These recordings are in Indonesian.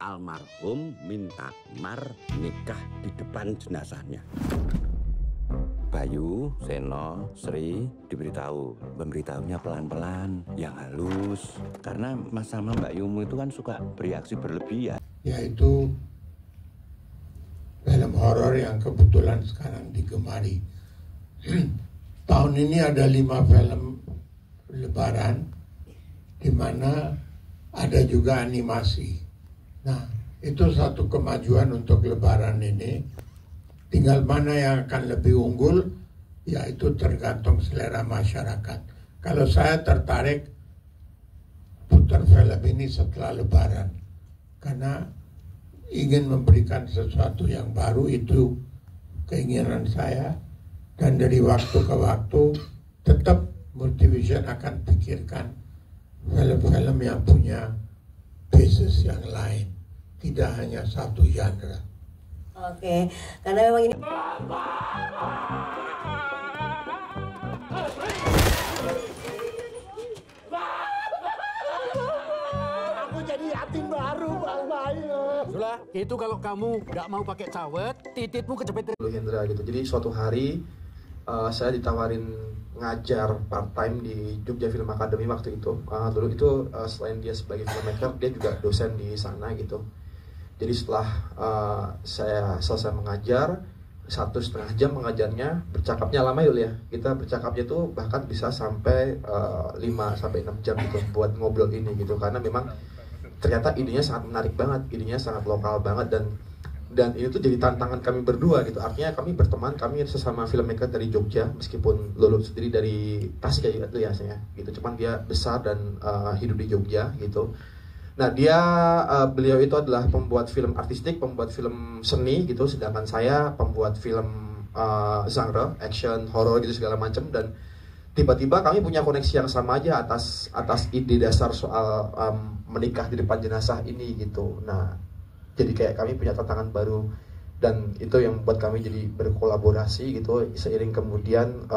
almarhum minta mar nikah di depan jenazahnya. Bayu, Seno, Sri diberitahu. Memberitahunya pelan-pelan, yang halus. Karena Mas sama Mbak Yumu itu kan suka bereaksi berlebihan. Yaitu film horor yang kebetulan sekarang digemari. Tahun ini ada 5 film Lebaran, di mana ada juga animasi. Nah, itu satu kemajuan untuk Lebaran ini. Tinggal mana yang akan lebih unggul, ya itu tergantung selera masyarakat. Kalau saya tertarik putar film ini setelah Lebaran, karena ingin memberikan sesuatu yang baru, itu keinginan saya. Dan dari waktu ke waktu tetap Multivision akan pikirkan film-film yang punya basis yang lain, tidak hanya satu genre. Oke, karena memang ini aku jadi yatim baru, Bang Bayu. Sudah, itu kalau kamu nggak mau pakai cawet, tititmu kejepit Hendra gitu. Jadi suatu hari saya ditawarin ngajar part time di Jogja Film Academy waktu itu. Dulu itu selain dia sebagai filmmaker, dia juga dosen di sana gitu. Jadi setelah saya selesai mengajar 1,5 jam mengajarnya, bercakapnya lama ya. Kita bercakapnya tuh bahkan bisa sampai 5-6 jam gitu buat ngobrol ini gitu, karena memang ternyata idenya sangat menarik banget, idenya sangat lokal banget, dan ini tuh jadi tantangan kami berdua gitu. Artinya kami berteman, kami sesama filmmaker dari Jogja, meskipun lulus sendiri dari Tasik ya gitu, cuman dia besar dan hidup di Jogja gitu. Nah beliau itu adalah pembuat film artistik, pembuat film seni gitu, sedangkan saya pembuat film genre action, horror gitu segala macam. Dan tiba-tiba kami punya koneksi yang sama aja atas ide dasar soal menikah di depan jenazah ini gitu. Nah jadi kayak kami punya tantangan baru, dan itu yang membuat kami jadi berkolaborasi gitu. Seiring kemudian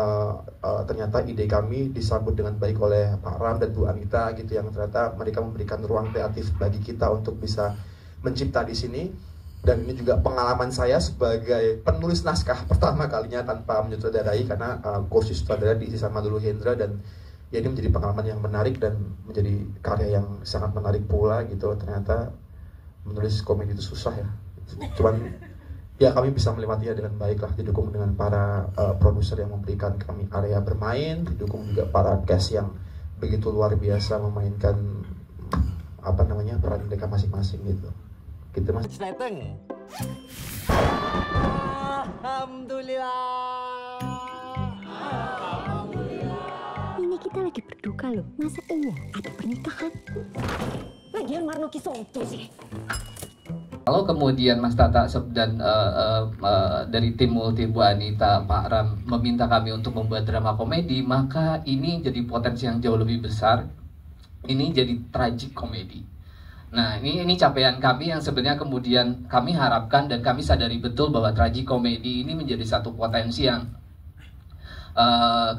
ternyata ide kami disambut dengan baik oleh Pak Ram dan Bu Anita gitu, yang ternyata mereka memberikan ruang kreatif bagi kita untuk bisa mencipta di sini. Dan ini juga pengalaman saya sebagai penulis naskah pertama kalinya tanpa menyutradarai, karena kursus sutradara diisi sama Lulu Hendra, dan ya ini menjadi pengalaman yang menarik dan menjadi karya yang sangat menarik pula gitu. Ternyata menulis komedi itu susah ya, cuman ya kami bisa melewatinya dengan baik lah, didukung dengan para produser yang memberikan kami area bermain, didukung juga para cast yang begitu luar biasa memainkan peran mereka masing-masing gitu. Gitu Mas. Sleteng. Alhamdulillah. Ini kita lagi berduka loh, masa iya ada pernikahan? lagian Marno Kisoto sih. Kalau kemudian Mas Tata dan dari tim Multi Bu Anita, Pak Ram meminta kami untuk membuat drama komedi, maka ini jadi potensi yang jauh lebih besar. Ini jadi tragic komedi. Nah, ini capaian kami yang sebenarnya kemudian kami harapkan dan kami sadari betul bahwa tragic komedi ini menjadi satu potensi yang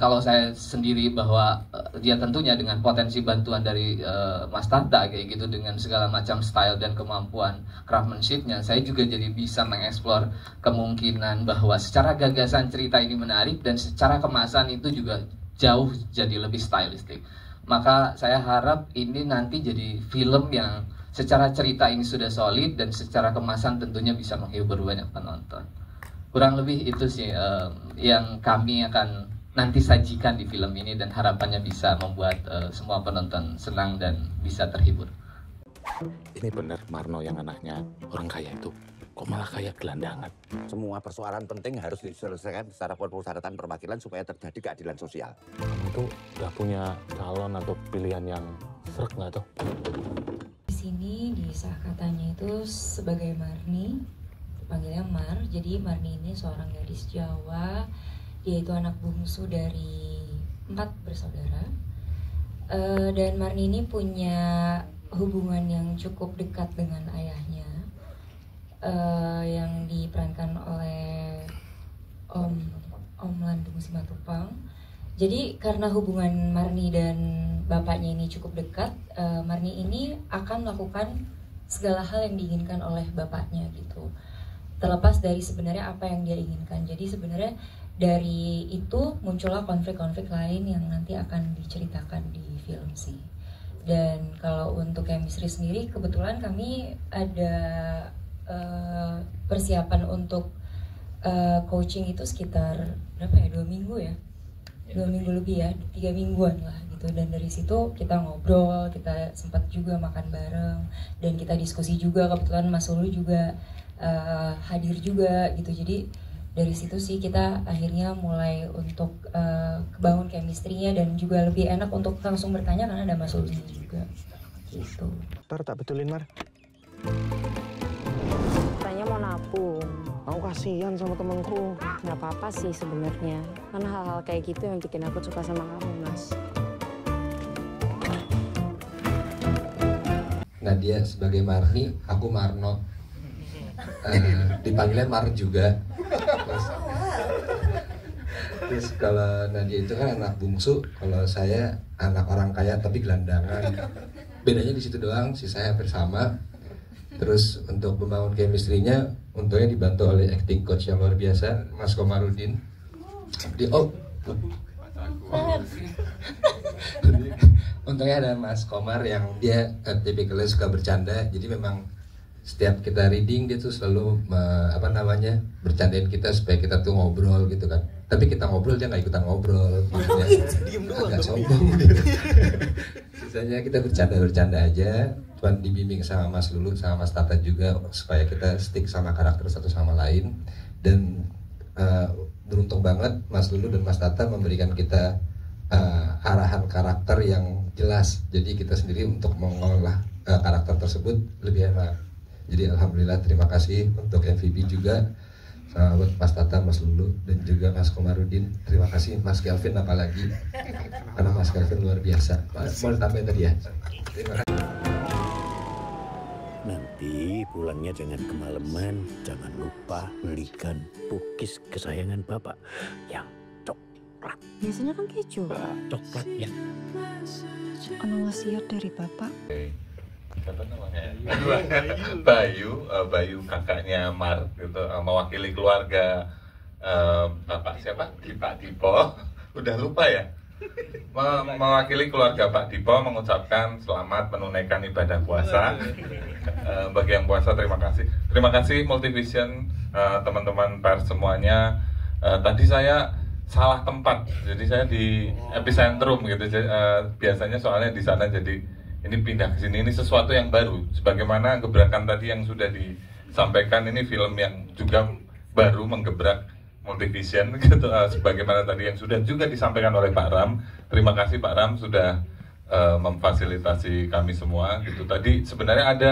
kalau saya sendiri bahwa dia tentunya dengan potensi bantuan dari Mas Tata kayak gitu, dengan segala macam style dan kemampuan craftsmanship-nya, saya juga jadi bisa mengeksplor kemungkinan bahwa secara gagasan cerita ini menarik dan secara kemasan itu juga jauh jadi lebih stylistik. Maka saya harap ini nanti jadi film yang secara cerita ini sudah solid dan secara kemasan tentunya bisa menghibur banyak penonton. Kurang lebih itu sih yang kami akan nanti sajikan di film ini, dan harapannya bisa membuat semua penonton senang dan bisa terhibur. Ini benar Marno yang anaknya orang kaya itu, kok malah kayak gelandangan. Semua persoalan penting harus diselesaikan secara persyaratan perwakilan supaya terjadi keadilan sosial. Kamu tuh gak punya calon atau pilihan yang srek nggak tuh? Di sini di sah katanya itu sebagai Marni, panggilnya Mar. Jadi Marni ini seorang gadis Jawa. Dia itu anak bungsu dari 4 bersaudara. Dan Marni ini punya hubungan yang cukup dekat dengan ayahnya, yang diperankan oleh Om Landung Simatupang. Jadi karena hubungan Marni dan bapaknya ini cukup dekat, Marni ini akan melakukan segala hal yang diinginkan oleh bapaknya gitu. Terlepas dari sebenarnya apa yang dia inginkan. Jadi sebenarnya dari itu muncullah konflik-konflik lain yang nanti akan diceritakan di film sih. Dan kalau untuk chemistry sendiri, kebetulan kami ada persiapan untuk coaching itu sekitar berapa ya, 2 minggu ya, 2 minggu lebih ya, 3 mingguan lah gitu. Dan dari situ kita ngobrol, kita sempat juga makan bareng, dan kita diskusi juga. Kebetulan Mas Lulu juga hadir juga gitu. Jadi dari situ sih kita akhirnya mulai untuk kebangun chemistry-nya, dan juga lebih enak untuk langsung bertanya karena ada Mas Lulu juga gitu. Ntar tak betulin, Mar. Katanya mau nabung. Aku kasihan sama temanku. Nggak apa-apa sih sebenarnya. Karena hal-hal kayak gitu yang bikin aku suka sama kamu, Mas. Nadia sebagai Marni, aku Marno. Dipanggilnya Mar juga. Terus kalau Nadia itu kan anak bungsu, kalau saya anak orang kaya tapi gelandangan. Bedanya di situ doang, sisanya hampir sama. Terus untuk membangun chemistry-nya, untungnya dibantu oleh acting coach yang luar biasa, Mas Komarudin. Untungnya ada Mas Komar yang dia tipikalnya suka bercanda, jadi memang setiap kita reading dia tuh selalu bercandain kita supaya kita tuh ngobrol gitu kan. Tapi kita ngobrol dia nggak ikutan ngobrol, gitu ya. Agak sombong. Sisanya kita bercanda aja. Cuman dibimbing sama Mas Lulu sama Mas Tata juga supaya kita stick sama karakter satu sama lain. Dan beruntung banget Mas Lulu dan Mas Tata memberikan kita arahan karakter yang jelas. Jadi kita sendiri untuk mengolah karakter tersebut lebih enak. Jadi alhamdulillah, terima kasih untuk MVP juga sama buat Mas Tata, Mas Lulu, dan juga Mas Komarudin. Terima kasih Mas Kelvin apalagi, karena Mas Kelvin luar biasa. Mau ditambahin tadi ya? Terima kasih. Nanti pulangnya jangan kemalaman. Jangan lupa belikan cookies kesayangan Bapak yang coklat. Biasanya kan keju. Coklat ya. Ono wasiat dari Bapak. Siapa namanya? Bayu kakaknya Mar gitu, mewakili keluarga Bapak siapa? Pak Dipo. Udah lupa ya? Mewakili keluarga Pak Dipo mengucapkan selamat menunaikan ibadah puasa. Bagi yang puasa terima kasih. Terima kasih Multivision, teman-teman pers semuanya. Tadi saya salah tempat, jadi saya di epicentrum gitu. Biasanya soalnya di sana, jadi ini pindah ke sini. Ini sesuatu yang baru. Sebagaimana gebrakan tadi yang sudah disampaikan, ini film yang juga baru menggebrak Multivision gitu. Sebagaimana tadi yang sudah juga disampaikan oleh Pak Ram. Terima kasih Pak Ram sudah memfasilitasi kami semua gitu. Tadi sebenarnya ada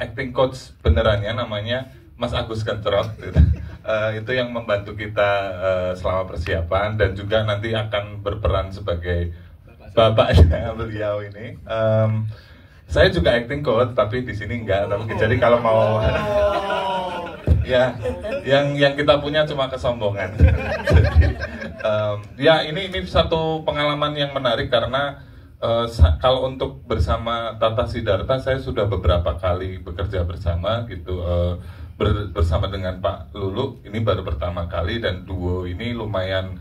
acting coach benerannya, namanya Mas Agus Kencerot gitu. Itu yang membantu kita selama persiapan, dan juga nanti akan berperan sebagai bapaknya beliau ini. Saya juga acting coach, tapi di sini enggak. Tapi jadi kalau mau ya, yang kita punya cuma kesombongan. Jadi, ya ini satu pengalaman yang menarik karena kalau untuk bersama Tata Sidarta saya sudah beberapa kali bekerja bersama gitu. Bersama dengan Pak Lulu ini baru pertama kali, dan duo ini lumayan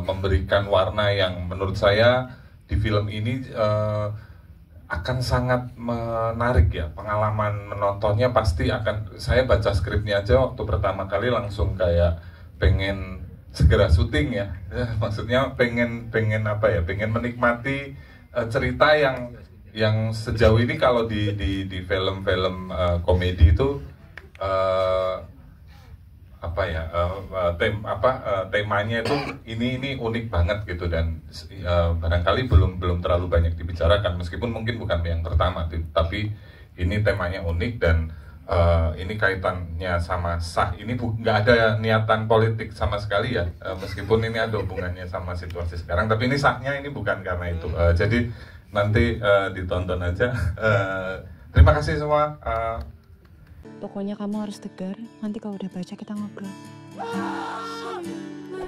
memberikan warna yang menurut saya di film ini akan sangat menarik ya. Pengalaman menontonnya pasti akan, saya baca skripnya aja waktu pertama kali langsung kayak pengen segera syuting ya. Maksudnya pengen apa ya, pengen menikmati cerita yang sejauh ini kalau di film-film komedi itu temanya itu ini unik banget gitu, dan barangkali belum terlalu banyak dibicarakan, meskipun mungkin bukan yang pertama, tapi ini temanya unik, dan ini kaitannya sama sah. Ini nggak ada niatan politik sama sekali ya, meskipun ini ada hubungannya sama situasi sekarang, tapi ini sahnya ini bukan karena itu. Jadi nanti ditonton aja. Terima kasih semua. Pokoknya kamu harus tegar. Nanti kalau udah baca kita ngobrol.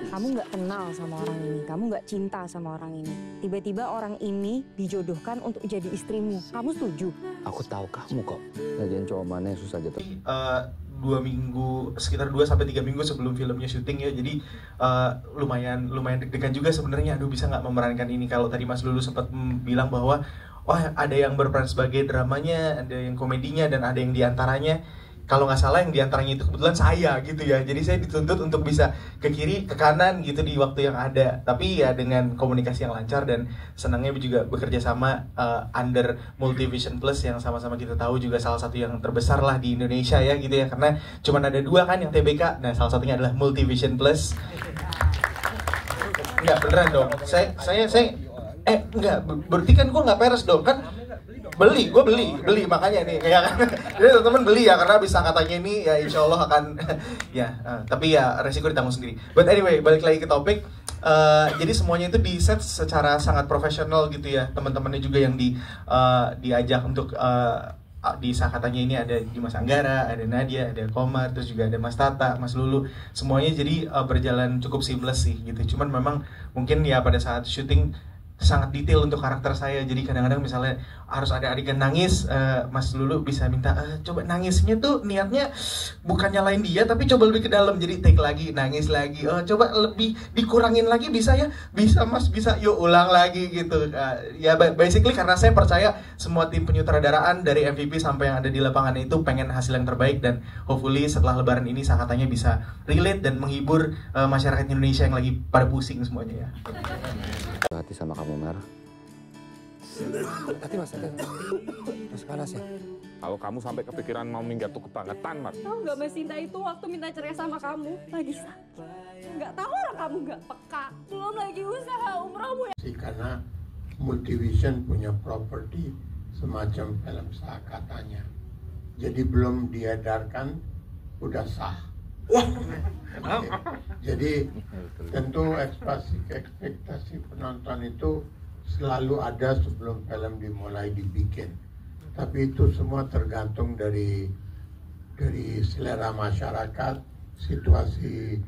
Kamu nggak kenal sama orang ini, kamu nggak cinta sama orang ini. Tiba-tiba orang ini dijodohkan untuk jadi istrimu. Kamu setuju? Aku tahu kamu kok. Lagian cowok mana yang susah jatuh. 2 minggu, sekitar 2-3 minggu sebelum filmnya syuting ya, jadi lumayan deg-degan juga sebenarnya. Aduh, bisa nggak memerankan ini? Kalau tadi Mas Lulu sempat bilang bahwa ada yang berperan sebagai dramanya, ada yang komedinya, dan ada yang diantaranya. Kalau nggak salah yang diantaranya itu kebetulan saya gitu ya. Jadi saya dituntut untuk bisa ke kiri, ke kanan gitu di waktu yang ada. Tapi ya dengan komunikasi yang lancar, dan senangnya juga bekerja sama under Multivision Plus yang sama-sama kita tahu juga salah satu yang terbesar lah di Indonesia ya gitu ya. Karena cuma ada 2 kan yang TBK. Nah, salah satunya adalah Multivision Plus. Enggak, beneran dong. Saya enggak, berarti kan gue nggak peres dong kan. Gue beli makanya nih kayak kan. Jadi teman-teman beli ya, karena bisa katanya ini ya insya Allah akan ya, tapi ya resiko ditanggung sendiri. But anyway, balik lagi ke topik. Jadi semuanya itu di set secara sangat profesional gitu ya. Teman-temannya juga yang diajak untuk di Sakatanya ini ada Dimas Anggara, ada Nadia, ada Komar, terus juga ada Mas Tata, Mas Lulu. Semuanya jadi berjalan cukup seamless sih gitu. Cuman memang mungkin ya pada saat syuting sangat detail untuk karakter saya. Jadi kadang-kadang misalnya harus ada adegan nangis, Mas Lulu bisa minta coba nangisnya tuh niatnya bukan nyalain dia, tapi coba lebih ke dalam. Jadi take lagi, nangis lagi, coba lebih dikurangin lagi, bisa ya? Bisa Mas, bisa, yuk ulang lagi gitu. Ya basically karena saya percaya semua tim penyutradaraan dari MVP sampai yang ada di lapangan itu pengen hasil yang terbaik, dan hopefully setelah lebaran ini Sakatanya bisa relate dan menghibur masyarakat Indonesia yang lagi pada pusing semuanya ya. Hati sama kamu, Mar. Hati Mas, hati. Mas panas ya. Kalau kamu sampai kepikiran mau minggat tuh kebangetan, Mar. Tahu nggak Mas Sinta itu waktu minta cerai sama kamu lagi sakit. Nggak tahu orang kamu nggak peka. Belum lagi usaha umrohmu ya. Karena Multivision punya properti semacam film Sakatanya. Jadi belum diedarkan udah sah. Jadi tentu ekspektasi penonton itu selalu ada sebelum film dimulai dibikin. Tapi itu semua tergantung dari selera masyarakat, situasi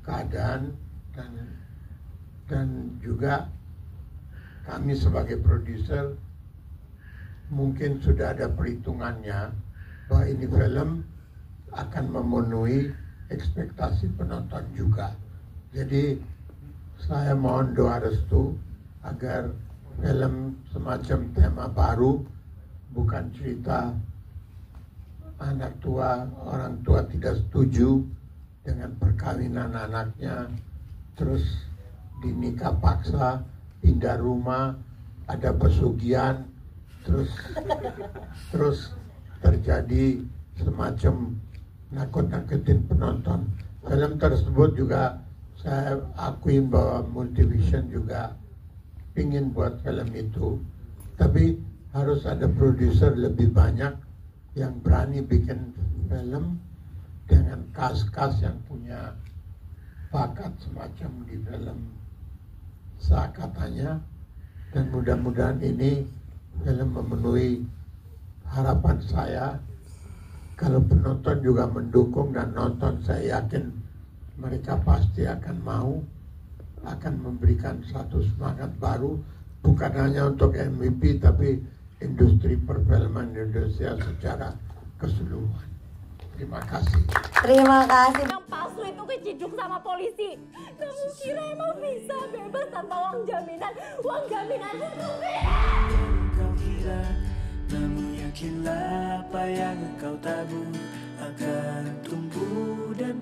keadaan, dan juga kami sebagai produser mungkin sudah ada perhitungannya bahwa ini film akan memenuhi ekspektasi penonton juga. Jadi saya mohon doa restu agar film semacam tema baru, bukan cerita anak tua, orang tua tidak setuju dengan perkawinan anaknya, terus dinikah paksa, pindah rumah, ada pesugihan, terus terjadi semacam nakut-nakutin penonton. Film tersebut juga saya akuin bahwa Multivision juga ingin buat film itu, tapi harus ada produser lebih banyak yang berani bikin film dengan cast yang punya bakat semacam di film Sakatanya, dan mudah-mudahan ini film memenuhi harapan saya. Kalau penonton juga mendukung dan nonton, saya yakin mereka pasti akan mau, akan memberikan satu semangat baru, bukan hanya untuk MVP tapi industri perfilman Indonesia secara keseluruhan. Terima kasih. Terima kasih. Yang palsu itu keciduk sama polisi. Kamu kira emang bisa bebas tanpa uang jaminan? Uang jaminan itu Kau kira, namun yakinlah apa yang engkau tabur akan tumbuh dan